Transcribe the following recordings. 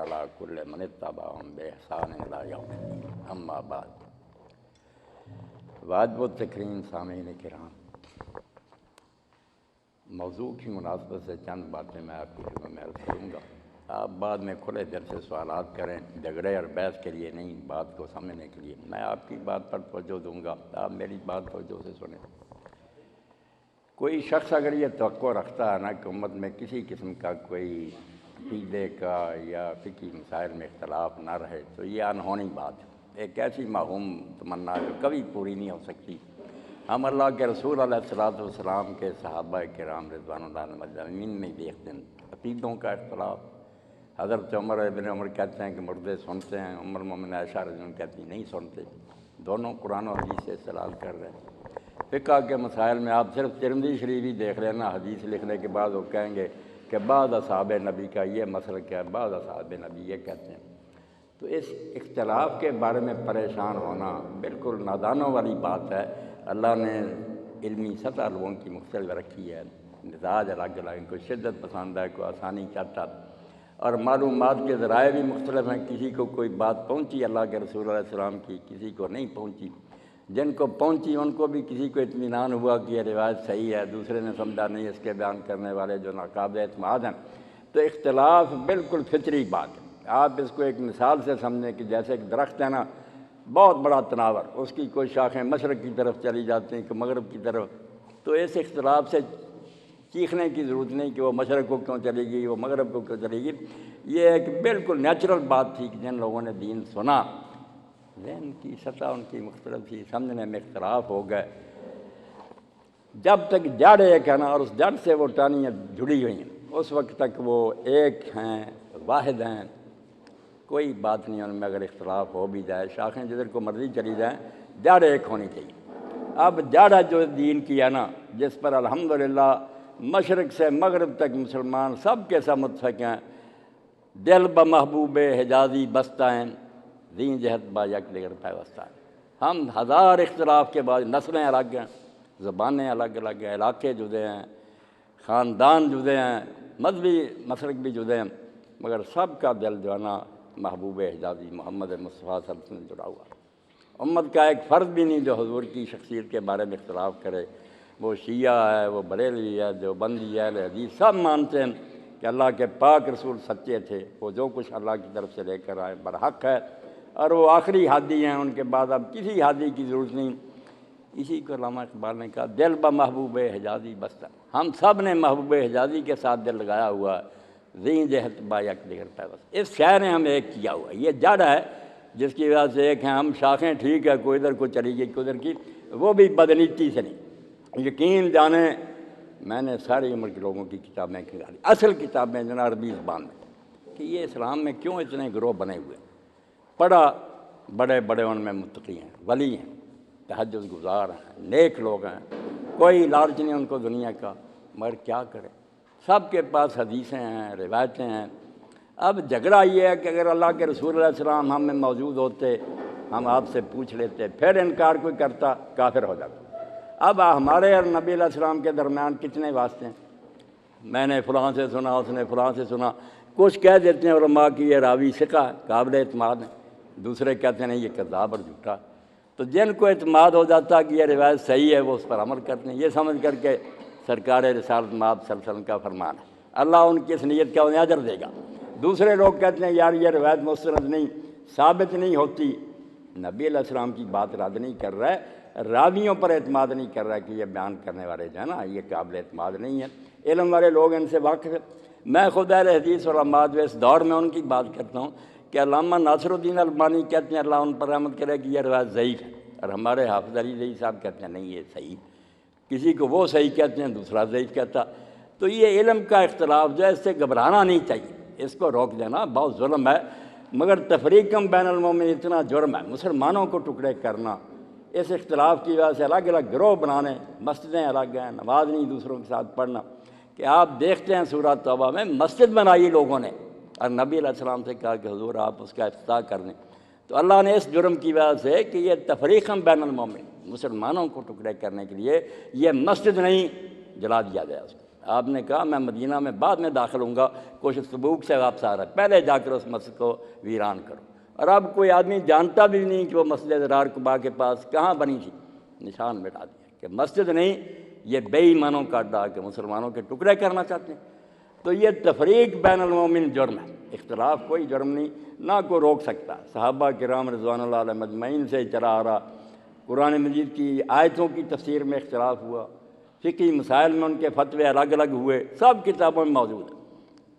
علی کل من اتبعهم بإحسان الی یوم الدین، اما بعد۔ واجب التکریم سامعین کرام، موضوع کی مناسبت سے چند باتیں میں آپ کی خدمت میں عرض کروں گا۔ آپ بعد میں کھلے دل سے سوالات کریں، جھگڑے اور بحث کے لیے نہیں، بات کو سمجھنے کے لیے۔ میں آپ کی بات پر توجہ دوں گا، آپ میری بات توجہ سے سنیں۔ کوئی شخص اگر یہ توقع رکھتا ہے نا کہ امت میں کسی قسم کا کوئی عقیدے کا یا فقہی مسائل میں اختلاف نہ رہے تو یہ انہونی بات ہے، ایک ایسی موہوم تمنا جو کبھی پوری نہیں ہو سکتی۔ ہم اللہ کے رسول علیہ الصلوۃ والسلام کے صحابہ کرام رضوان اللہ علیہم اجمعین میں دیکھتے ہیں عقیدوں کا اختلاف۔ حضرت ابن عمر کہتے ہیں کہ مردے سنتے ہیں، ام المومنین عائشہ رضی اللہ عنہا کہتی نہیں سنتے، دونوں قرآن و حدیث سے استدلال کر رہے ہیں۔ فقہ کے مسائل میں آپ صرف ترمذی شریف ہی دیکھ لینا، حدیث لکھنے کے بعد وہ کہیں گے کہ بعض اصحاب نبی کا یہ مسلک ہے، بعض اصحاب نبی یہ کہتے ہیں۔ تو اس اختلاف کے بارے میں پریشان ہونا بالکل نادانوں والی بات ہے۔ اللہ نے علمی سطح لوگوں کی مختلف رکھی ہے، مزاج الگ الگ، کوئی شدت پسند ہے، کوئی آسانی چاہتا، اور معلومات کے ذرائع بھی مختلف ہیں۔ کسی کو کوئی بات پہنچی اللہ کے رسول علیہ السلام کی، کسی کو نہیں پہنچی۔ جن کو پہنچی ان کو بھی کسی کو اطمینان ہوا کہ یہ روایت صحیح ہے، دوسرے نے سمجھا نہیں، اس کے بیان کرنے والے جو ناقابل اعتماد ہیں۔ تو اختلاف بالکل فطری بات ہے۔ آپ اس کو ایک مثال سے سمجھیں کہ جیسے ایک درخت ہے نا، بہت بڑا تناور، اس کی کوئی شاخیں مشرق کی طرف چلی جاتی ہیں کہ مغرب کی طرف، تو اس اختلاف سے چیخنے کی ضرورت نہیں کہ وہ مشرق کو کیوں چلے گی، وہ مغرب کو کیوں چلے گی۔ یہ ایک بالکل نیچرل بات تھی کہ جن لوگوں نے دین سنا، ذہن کی سطح ان کی مختلف تھی، سمجھنے میں اختلاف ہو گئے۔ جب تک جڑ ایک ہے نا، اور اس جڑ سے وہ ٹہنیاں جڑی ہوئی ہیں، اس وقت تک وہ ایک ہیں، واحد ہیں، کوئی بات نہیں ان میں اگر اختلاف ہو بھی جائے، شاخیں جدھر کو مرضی چلی جائیں، جڑ ایک ہونی چاہیے۔ اب جڑ جو دین کی ہے نا، جس پر الحمدللہ مشرق سے مغرب تک مسلمان سب کے سب متفق ہیں، دل بمحبوب حجازی بستہ ہیں، دین جہت با یک دیگر پیوستہ ہیں۔ ہم ہزار اختلاف کے بعد، نسلیں الگ ہیں، زبانیں الگ الگ ہیں، علاقے جدے ہیں، خاندان جدے ہیں، مذہبی مسلک بھی جدے ہیں، مگر سب کا دل جو ہے نا محبوب حجازی محمد مصطفیٰ صلی اللہ علیہ وسلم جڑا ہوا ہے۔ امت کا ایک فرد بھی نہیں جو حضور کی شخصیت کے بارے میں اختلاف کرے، وہ شیعہ ہے، وہ بریلوی ہے، دیوبندی ہے، اہل حدیث، سب مانتے ہیں کہ اللہ کے پاک رسول سچے تھے، وہ جو کچھ اللہ کی طرف سے لے کر آئے برحق ہے، اور وہ آخری ہادی ہیں، ان کے بعد اب کسی ہادی کی ضرورت نہیں۔ اسی کو علامہ اقبال نے کہا دل بمحبوب حجازی بستہ، ہم سب نے محبوب حجازی کے ساتھ دل لگایا ہوا ہے، ذی جہت با یک دیگر پیوست، اس شے نے ہم ایک کیا ہوا ہے۔ یہ جڑ ہے جس کی وجہ سے ایک ہیں ہم، شاخیں ٹھیک ہے، کوئی ادھر کو چلی گئی، کوئی ادھر کی، وہ بھی بدنیتی سے نہیں۔ یقین جانیں میں نے ساری عمر کے لوگوں کی کتابیں کھلائی، اصل کتابیں جو نا عربی زبان میں، کہ یہ اسلام میں کیوں اتنے گروہ بنے ہوئے ہیں۔ پڑھا، بڑے بڑے ان میں متقی ہیں، ولی ہیں، تہجد گزار ہیں، نیک لوگ ہیں، کوئی لالچ نہیں ان کو دنیا کا، مگر کیا کریں، سب کے پاس حدیثیں ہیں، روایتیں ہیں۔ اب جھگڑا یہ ہے کہ اگر اللہ کے رسول علیہ السلام ہم میں موجود ہوتے، ہم آپ سے پوچھ لیتے، پھر انکار کوئی کرتا، کافر ہو جاتا۔ اب ہمارے اور نبی علیہ السلام کے درمیان کتنے واسطے ہیں، میں نے فلاں سے سنا، اس نے فلاں سے سنا، کچھ کہہ دیتے ہیں علماء کی یہ راوی ثقہ ہے، قابل اعتماد ہے، دوسرے کہتے ہیں نہیں یہ کذاب اور جھوٹا۔ تو جن کو اعتماد ہو جاتا کہ یہ روایت صحیح ہے، وہ اس پر عمل کرتے ہیں، یہ سمجھ کر کے سرکار رسالت مآب صلی اللہ علیہ وسلم کا فرمان ہے، اللہ ان کی اس نیت کا انہیں اجر دے گا۔ دوسرے لوگ کہتے ہیں یار یہ روایت مستند نہیں، ثابت نہیں ہوتی، نبی علیہ السلام کی بات رد نہیں کر رہا ہے، راویوں پر اعتماد نہیں کر رہا ہے کہ یہ بیان کرنے والے جو ہے نا یہ قابل اعتماد نہیں ہے۔ علم والے لوگ ان سے واقف ہیں۔ میں خود اہل حدیث علماء جو اس دور میں ان کی بات کرتا ہوں کہ علامہ ناصر الدین البانی کہتے ہیں اللہ ان پر رحمت کرے کہ یہ روایت ضعیف ہے، اور ہمارے حافظ علی زئی صاحب کہتے ہیں نہیں یہ صحیح، کسی کو وہ صحیح کہتے ہیں، دوسرا ضعیف کہتا۔ تو یہ علم کا اختلاف جو ہے اس سے گھبرانا نہیں چاہیے، اس کو روک دینا بہت ظلم ہے، مگر تفریقم بین المومنین اتنا جرم ہے، مسلمانوں کو ٹکڑے کرنا، اس اختلاف کی وجہ سے الگ الگ گروہ بنانے، مسجدیں الگ ہیں، نماز نہیں دوسروں کے ساتھ پڑھنا، کہ آپ دیکھتے ہیں سورہ توبہ میں مسجد بنائی لوگوں نے، اور نبی علیہ السلام سے کہا کہ حضور آپ اس کا افتتاح کر دیں، تو اللہ نے اس جرم کی وجہ سے کہ یہ تفریقم بین المومنین، مسلمانوں کو ٹکڑے کرنے کے لیے یہ مسجد نہیں جلا دیا گیا اس کو۔ آپ نے کہا میں مدینہ میں بعد میں داخل ہوں گا، کچھ تبوک سے واپس آ رہا ہے، پہلے جا کر اس مسجد کو ویران کرو۔ اور اب کوئی آدمی جانتا بھی نہیں کہ وہ مسجد ضرار قباء کے پاس کہاں بنی تھی، نشان مٹا دیا کہ مسجد نہیں، یہ بے ایمانوں کا اڈا کہ مسلمانوں کے ٹکڑے کرنا چاہتے ہیں۔ تو یہ تفریق بین المومن جرم ہے، اختلاف کوئی جرم نہیں، نہ کوئی روک سکتا۔ صحابہ کرام رضوان اللہ علیہم اجمعین سے چلا آ رہا، قرآن مجید کی آیتوں کی تفسیر میں اختلاف ہوا، فقہی مسائل میں ان کے فتوے الگ الگ ہوئے، سب کتابوں میں موجود ہیں۔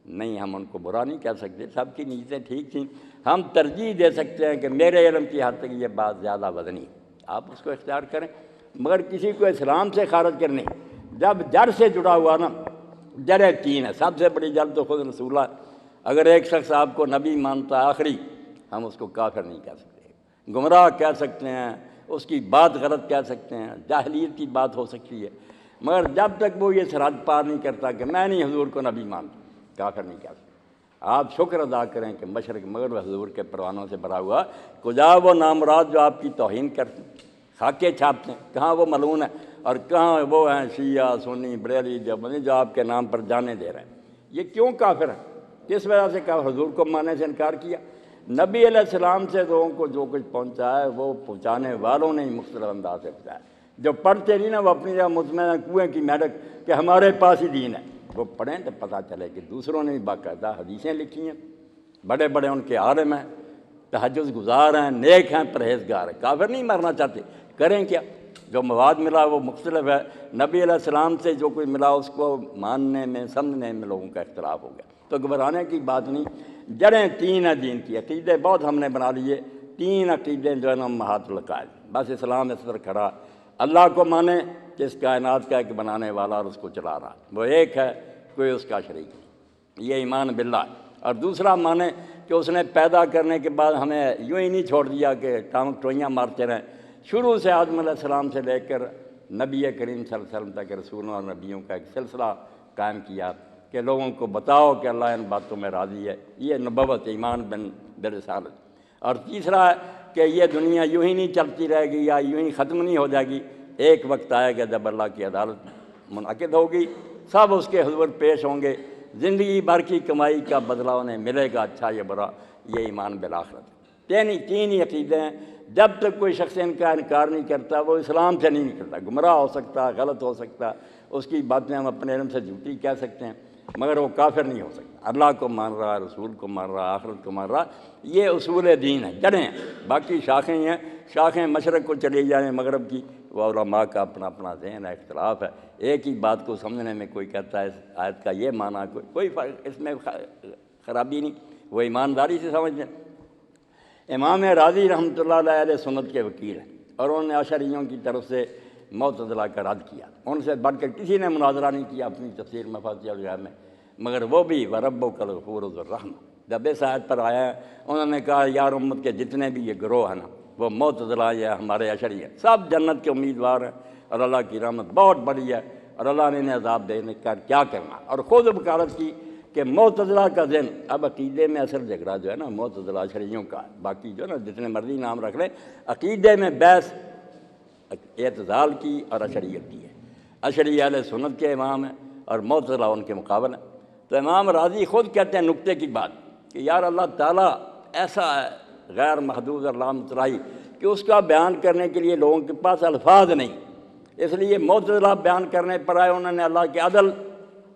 نہیں، ہم ان کو برا نہیں کہہ سکتے، سب کی نیتیں ٹھیک تھیں، ہم ترجیح دے سکتے ہیں کہ میرے علم کی حد تک یہ بات زیادہ وزنی ہے، آپ اس کو اختیار کریں، مگر کسی کو اسلام سے خارج کرنے، جب جڑ سے جڑا ہوا نا، جڑیں تین ہیں، سب سے بڑی جڑ تو خود رسول اللہ۔ اگر ایک شخص آپ کو نبی مانتا ہے آخری، ہم اس کو کافر نہیں کہہ سکتے، گمراہ کہہ سکتے ہیں، اس کی بات غلط کہہ سکتے ہیں، جاہلیت کی بات ہو سکتی ہے، مگر جب تک وہ یہ سرحد پار نہیں کرتا کہ میں نہیں حضور کو نبی مانتا، کافر نہیں کہہ سکتا۔ آپ شکر ادا کریں کہ مشرق مغرب حضور کے پروانوں سے بھرا ہوا، کجا وہ نامراد جو آپ کی توہین کرتے ہیں، خاکے چھاپتے ہیں، کہاں وہ ملعون ہے، اور کہاں وہ ہیں شیعہ سنی بریلوی دیوبندی جو آپ کے نام پر جانے دے رہے ہیں۔ یہ کیوں کافر ہے؟ کس وجہ سے کہا حضور کو ماننے سے انکار کیا؟ نبی علیہ السلام سے لوگوں کو جو کچھ پہنچا ہے وہ پہنچانے والوں نے ہی مختلف انداز سے پہنچایا۔ جو پڑھتے نہیں نا، وہ اپنی جگہ مطمئن کنویں کی میڈک کہ ہمارے پاس ہی دین ہے، وہ پڑھیں تو پتہ چلے کہ دوسروں نے بھی باقاعدہ حدیثیں لکھی ہیں، بڑے بڑے ان کے عالم ہیں، تہجد گزار ہیں، نیک ہیں، پرہیزگار ہیں، کافر نہیں مرنا چاہتے، کریں کیا؟ جو مواد ملا وہ مختلف ہے، نبی علیہ السلام سے جو کوئی ملا اس کو ماننے میں سمجھنے میں لوگوں کا اختلاف ہو گیا، تو گھبرانے کی بات نہیں۔ جڑیں تین ہیں دین کی، عقیدے بہت ہم نے بنا لیے، تین عقیدے جو ہے نا امہات العقائد، بس اسلام اس پر کھڑا، اللہ کو مانے کہ اس کائنات کا ایک بنانے والا اور اس کو چلا رہا، وہ ایک ہے، کوئی اس کا شریک نہیں، یہ ایمان باللہ۔ اور دوسرا مانے کہ اس نے پیدا کرنے کے بعد ہمیں یوں ہی نہیں چھوڑ دیا کہ ٹانگ ٹوئیاں مارتے رہیں، شروع سے آدم علیہ السلام سے لے کر نبی کریم صلی اللہ علیہ وسلم تک رسولوں اور نبیوں کا ایک سلسلہ قائم کیا کہ لوگوں کو بتاؤ کہ اللہ ان باتوں میں راضی ہے، یہ نبوت ایمان برسالت۔ اور تیسرا ہے کہ یہ دنیا یوں ہی نہیں چلتی رہے گی یا یوں ہی ختم نہیں ہو جائے گی، ایک وقت آئے گا جب اللہ کی عدالت منعقد ہوگی، سب اس کے حضور پیش ہوں گے، زندگی بھر کی کمائی کا بدلہ انہیں ملے گا، اچھا یا برا، یہ ایمان بالآخرت۔ تین ہی عقیدے ہیں، جب تک کوئی شخص ان کا انکار نہیں کرتا وہ اسلام سے نہیں نکلتا، گمراہ ہو سکتا، غلط ہو سکتا، اس کی باتیں ہم اپنے علم سے جھوٹی کہہ سکتے ہیں، مگر وہ کافر نہیں ہو سکتا، اللہ کو مان رہا، رسول کو مان رہا، آخرت کو مان رہا، یہ اصول دین ہے، جڑیں ہیں، باقی شاخیں ہیں، شاخیں مشرق کو چلی جائیں مغرب کی، وہ علماء کا اپنا اپنا ذہن ہے، اختلاف ہے، ایک ہی بات کو سمجھنے میں کوئی کہتا ہے اس آیت کا یہ معنی، کوئی فرق اس میں خرابی نہیں، وہ ایمانداری سے سمجھیں۔ امام راضی رحمۃ اللہ علیہ سنت کے وکیل ہیں، اور انہوں نے اشعریوں کی طرف سے معتزلہ کا رد کیا، ان سے بڑھ کر کسی نے مناظرہ نہیں کیا اپنی تفسیر مفاتیح الغیب میں، مگر وہ بھی وَرَبُّكَ الْغَفُورُ ذُو الرَّحْمَةِ، جب اس آیت پر آیا ہے انہوں نے کہا یار امت کے جتنے بھی یہ گروہ ہیں نا، وہ معتزلہ یا ہمارے اشعری ہیں، سب جنت کے امیدوار ہیں، اور اللہ کی رحمت بہت بڑی ہے، اور اللہ نے انہیں عذاب دینے کا کیا کرنا، اور خود وکالت کی کہ معتزلہ کا ذہن، اب عقیدے میں اصل جھگڑا جو ہے نا معتزلہ اشعریوں کا، باقی جو ہے نا جتنے مرضی نام رکھ لیں، عقیدے میں بحث اعتزال کی اور اشعریت کی ہے، اشعری اہل سنت کے امام ہیں اور معتزلہ ان کے مقابل ہیں۔ تو امام راضی خود کہتے ہیں نکتے کی بات کہ یار اللہ تعالیٰ ایسا ہے غیر محدود اور لامتناہی کہ اس کا بیان کرنے کے لیے لوگوں کے پاس الفاظ نہیں، اس لیے معتزلہ بیان کرنے پر آئے، انہوں نے اللہ کے عدل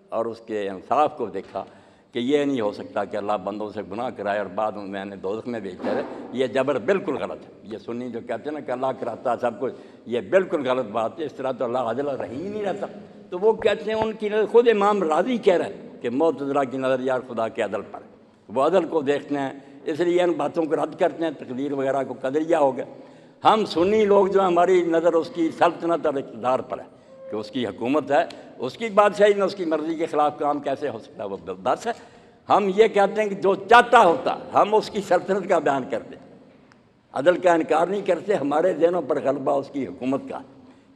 اور اس کے انصاف کو دیکھا کہ یہ نہیں ہو سکتا کہ اللہ بندوں سے گناہ کرائے اور بعد میں نے دوزخ میں بھیج دے، یہ جبر بالکل غلط ہے۔ یہ سنی جو کہتے ہیں نا کہ اللہ کراتا ہے سب کچھ، یہ بالکل غلط بات ہے، اس طرح تو اللہ عادل اور رحیم نہیں رہتا۔ تو وہ کہتے ہیں ان کی نظر، خود امام راضی کہہ رہے ہیں کہ معتزلہ کی نظر یار خدا کے عدل پر ہے، وہ عدل کو دیکھتے ہیں، اس لیے ان باتوں کو رد کرتے ہیں، تقدیر وغیرہ کو قدریہ ہو گیا۔ ہم سنی لوگ جو ہیں ہماری نظر اس کی سلطنت اور اقتدار پر ہے کہ اس کی حکومت ہے، اس کی بادشاہی میں اس کی مرضی کے خلاف کام کیسے ہو سکتا ہے، وہ بس ہے۔ ہم یہ کہتے ہیں کہ جو چاہتا ہوتا، ہم اس کی سلطنت کا بیان کرتے، عدل کا انکار نہیں کرتے، ہمارے ذہنوں پر غلبہ اس کی حکومت کا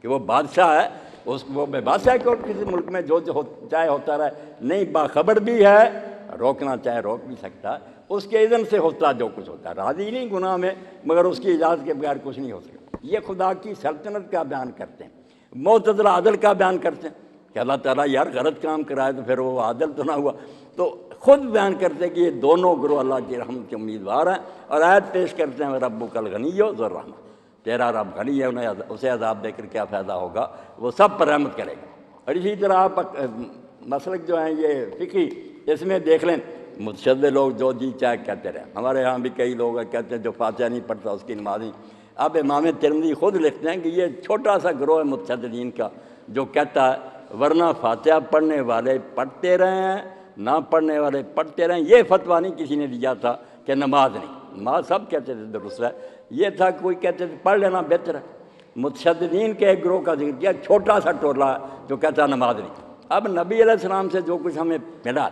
کہ وہ بادشاہ ہے، وہ بے بس ہے کہ کسی ملک میں جو چاہے ہوتا رہے، نہیں باخبر بھی ہے، روکنا چاہے روک بھی سکتا، اس کے اذن سے ہوتا جو کچھ ہوتا ہے، راضی نہیں گناہ میں، مگر اس کی اجازت کے بغیر کچھ نہیں ہو سکتا۔ یہ خدا کی سلطنت کا بیان کرتے ہیں، معتزلہ عدل کا بیان کرتے ہیں، کہ اللہ تعالیٰ یار غلط کام کرائے تو پھر وہ عادل تو نہ ہوا. تو خود بیان کرتے کہ یہ دونوں گروہ اللہ کی رحمت کے امیدوار ہیں، اور آیت پیش کرتے ہیں ربک الغنی ذو الرحمہ، تیرا رب غنی ہے، انہیں اسے عذاب دے کر کیا فائدہ ہوگا، وہ سب پر رحمت کرے گا. اور اسی طرح آپ مسلک جو ہیں یہ فقہی، اس میں دیکھ لیں متشدد لوگ جو جی چاہے کہتے رہے. ہمارے ہاں بھی کئی لوگ کہتے ہیں جو فاتحہ نہیں پڑھتا اس کی نماز نہیں. اب امام ترمذی خود لکھتے ہیں کہ یہ چھوٹا سا گروہ ہے متشددین کا جو کہتا ہے ورنہ فاتحہ پڑھنے والے پڑھتے رہے ہیں، نہ پڑھنے والے پڑھتے رہیں. یہ فتویٰ نہیں کسی نے دیا تھا کہ نماز نہیں، نماز سب کہتے تھے درست ہے. یہ تھا کوئی کہتے تھے پڑھ لینا بہتر ہے. متشددین کے ایک گروہ کا ذکر کیا، چھوٹا سا ٹولہ جو کہتا نماز نہیں. اب نبی علیہ السلام سے جو کچھ ہمیں ملا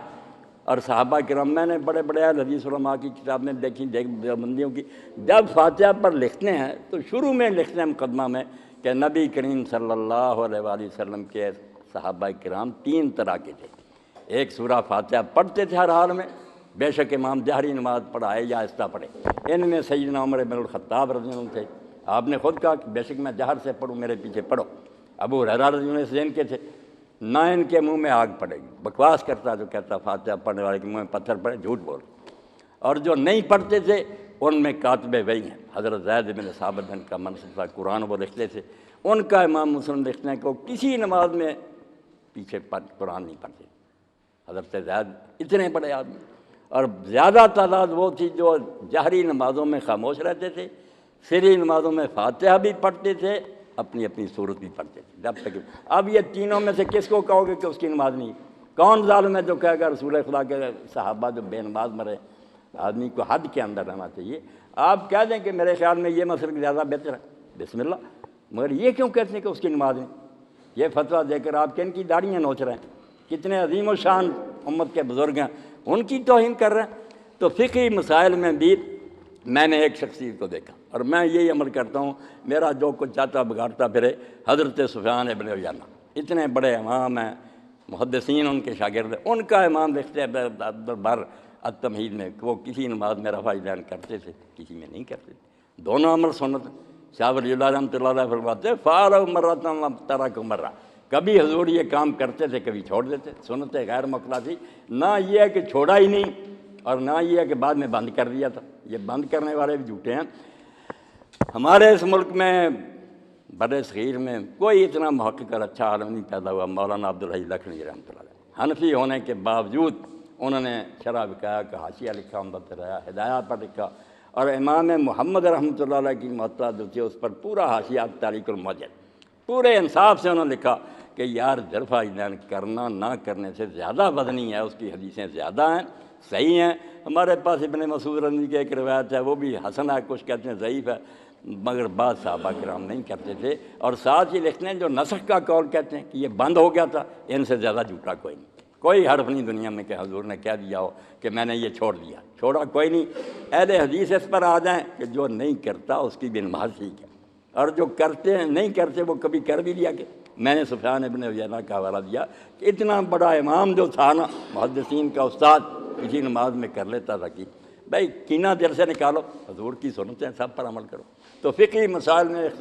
اور صحابہ کرام، میں نے بڑے بڑے حدیث علماء کی کتاب میں دیکھی دیوبندیوں کی، جب فاتحہ پر لکھتے ہیں تو شروع میں لکھتے ہیں مقدمہ میں کہ نبی کریم صلی اللہ علیہ وآلہ وسلم کے صحابہ کرام 3 طرح کے تھے. ایک سورہ فاتحہ پڑھتے تھے ہر حال میں، بے شک امام جہری نماز پڑھائے یا آہستہ پڑھے. ان میں سیدنا عمر بن الخطاب رضی اللہ عنہ تھے. آپ نے خود کہا کہ بے شک میں جہر سے پڑھوں، میرے پیچھے پڑھو. ابو ہریرہ رضی اللہ عنہ سے ان کے تھے، نہ ان کے منہ میں آگ پڑے گی. بکواس کرتا جو کہتا فاتحہ پڑھنے والے کے منہ میں پتھر پڑے، جھوٹ بول. اور جو نہیں پڑھتے تھے ان میں کاتب وحی ہیں، حضرت زید بن ثابت کا منصب تھا، قرآن وہ لکھتے تھے. ان کا امام مسلم لکھتے ہیں کہ وہ کسی نماز میں پیچھے قرآن نہیں پڑھتے. حضرت زید اتنے بڑے آدمی. اور زیادہ تعداد وہ تھی جو جہری نمازوں میں خاموش رہتے تھے، سری نمازوں میں فاتحہ بھی پڑھتے تھے، اپنی اپنی صورت بھی پڑھتے تھے. جب تک اب یہ تینوں میں سے کس کو کہو گے کہ اس کی نماز نہیں؟ کون ظالم ہے جو کہے گا رسول خدا کے صحابہ جو بے نماز مرے؟ آدمی کو حد کے اندر رہنا چاہیے. آپ کہہ دیں کہ میرے خیال میں یہ مسلک زیادہ بہتر ہے، بسم اللہ. مگر یہ کیوں کہتے ہیں کہ اس کی نماز نہیں؟ یہ فتویٰ دے کر آپ کن کی داڑیاں نوچ رہے ہیں؟ کتنے عظیم و شان امت کے بزرگ ہیں، ان کی توہین کر رہے ہیں. تو فقہی مسائل میں بھی میں نے ایک شخصیت کو دیکھا اور میں یہی عمل کرتا ہوں، میرا جو کچھ چاہتا بگاڑتا پھرے. حضرت سفیان ابن عیینہ اتنے بڑے امام ہیں، محدثین ان کے شاگرد ہیں. ان کا امام لکھتے ہیں عبدالبر التمہید میں کہ وہ کسی نماز میں رفع یدین کرتے تھے، کسی میں نہیں کرتے تھے. دونوں عمل سنت. شاہ ولی اللہ رحمۃ اللہ علیہ فرماتے فارغ مرۃ ترک مرہ، کبھی حضور یہ کام کرتے تھے کبھی چھوڑ دیتے. سنت غیر مقلہ تھی. نہ یہ ہے کہ چھوڑا ہی نہیں اور نہ یہ ہے کہ بعد میں بند کر دیا تھا. یہ بند کرنے والے بھی جھوٹے ہیں. ہمارے اس ملک میں بڑے صغیر میں کوئی اتنا محقق اور اچھا عالم نہیں پیدا ہوا. مولانا عبدالحی لکھنوی رحمۃ اللہ علیہ حنفی ہونے کے باوجود انہوں نے شرح وقایا کا حاشیہ لکھا، عمدۃ الریا ہدایہ پر لکھا، اور امام محمد رحمۃ اللہ علیہ کی معطا جو تھی اس پر پورا حاشیہ تاریخ الموجد پورے انصاف سے انہوں نے لکھا کہ یار رفع یدین کرنا نہ کرنے سے زیادہ وزنی ہے، اس کی حدیثیں زیادہ ہیں، صحیح ہیں. ہمارے پاس ابن مسعود رضی کی ایک روایت ہے، وہ بھی حسن ہے، کچھ کہتے ہیں ضعیف ہے، مگر بعض صحابہ کرام نہیں کرتے تھے. اور ساتھ ہی لکھتے ہیں جو نسخ کا قول کہتے ہیں کہ یہ بند ہو گیا تھا، ان سے زیادہ جھوٹا کوئی نہیں. کوئی حرف نہیں دنیا میں کہ حضور نے کہہ دیا ہو کہ میں نے یہ چھوڑ دیا، چھوڑا کوئی نہیں. اہل حدیث اس پر آ جائیں کہ جو نہیں کرتا اس کی بھی نماز ٹھیک ہے، اور جو کرتے ہیں نہیں کرتے وہ کبھی کر بھی لیا. کہ میں نے سفیان ابن عیینہ کا حوالہ دیا کہ اتنا بڑا امام جو تھا نا، محدثین کا استاد، کسی نماز میں کر لیتا تھا. کہ بھائی کینہ دل سے نکالو، حضور کی سنتیں سب پر عمل کرو. تو فقہی مسائل میں